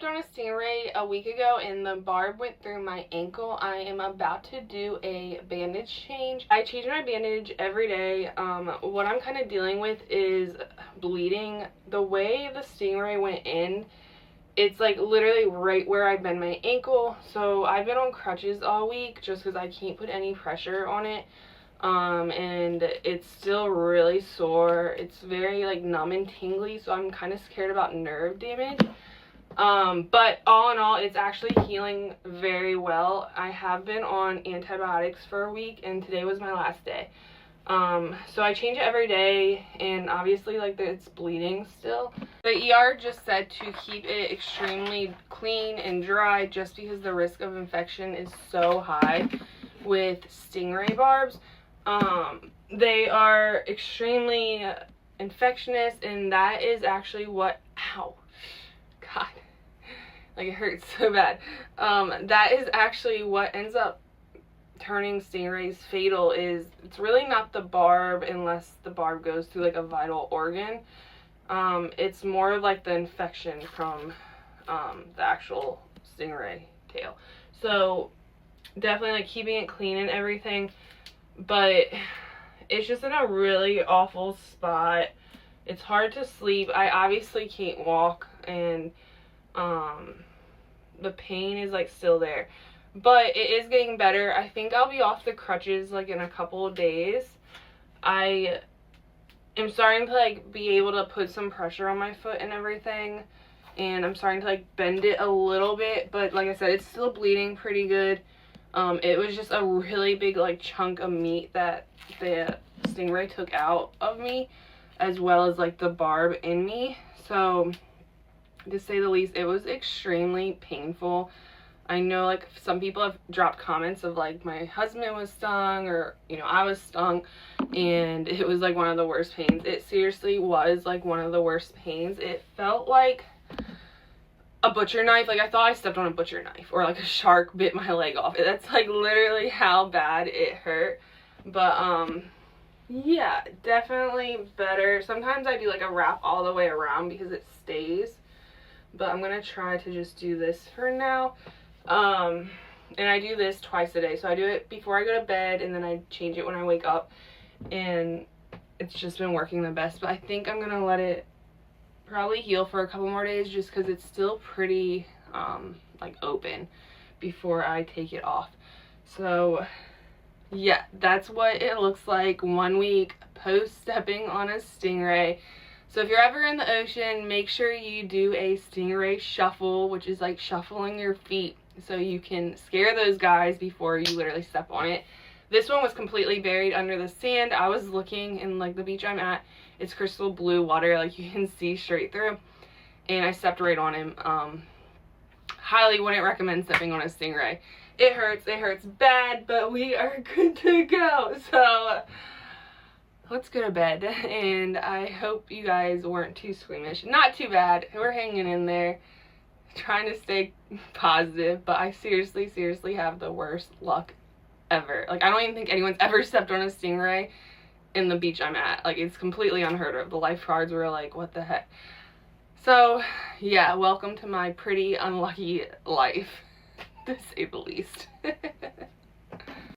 stepped on a stingray a week ago and the barb went through my ankle. I am about to do a bandage change. I change my bandage every day. What I'm kind of dealing with is bleeding. The way the stingray went in, it's like literally right where I bend my ankle. So I've been on crutches all week just because I can't put any pressure on it. And it's still really sore. It's very like numb and tingly, so I'm kind of scared about nerve damage. But all in all, it's actually healing very well. I have been on antibiotics for a week, and today was my last day. So I change it every day, and obviously like it's bleeding still. The ER just said to keep it extremely clean and dry just because the risk of infection is so high with stingray barbs. They are extremely infectious, and that is actually what, ow, God, like it hurts so bad. That is actually what ends up turning stingrays fatal. Is it's really not the barb unless the barb goes through like a vital organ. It's more of like the infection from the actual stingray tail. So definitely like keeping it clean and everything, but it's just in a really awful spot. It's hard to sleep. I obviously can't walk, and the pain is like still there, but it is getting better. I think I'll be off the crutches like in a couple of days. I am starting to like be able to put some pressure on my foot and everything, and I'm starting to like bend it a little bit, but like I said, it's still bleeding pretty good. It was just a really big like chunk of meat that the stingray took out of me, as well as like the barb in me. So to say the least, it was extremely painful. I know like some people have dropped comments of like my husband was stung, or you know, I was stung, and it was like one of the worst pains. It seriously was like one of the worst pains. It felt like a butcher knife. Like I thought I stepped on a butcher knife, or like a shark bit my leg off. That's like literally how bad it hurt. But yeah, definitely better. Sometimes I do like a wrap all the way around because it stays, but I'm gonna try to just do this for now. And I do this twice a day, so I do it before I go to bed, and then I change it when I wake up, and it's just been working the best. But I think I'm gonna let it probably heal for a couple more days just because it's still pretty like open before I take it off. So yeah, that's what it looks like 1 week post stepping on a stingray. So if you're ever in the ocean, make sure you do a stingray shuffle, which is like shuffling your feet so you can scare those guys before you literally step on it. This one was completely buried under the sand. I was looking, in like the beach I'm at, it's crystal blue water, like you can see straight through, and I stepped right on him. Highly wouldn't recommend stepping on a stingray. It hurts bad, but we are good to go. So let's go to bed, and I hope you guys weren't too squeamish. Not too bad. We're hanging in there, trying to stay positive, but I seriously have the worst luck ever. Like I don't even think anyone's ever stepped on a stingray in the beach I'm at. Like it's completely unheard of. The lifeguards were like, what the heck? So yeah, welcome to my pretty unlucky life, to say the least.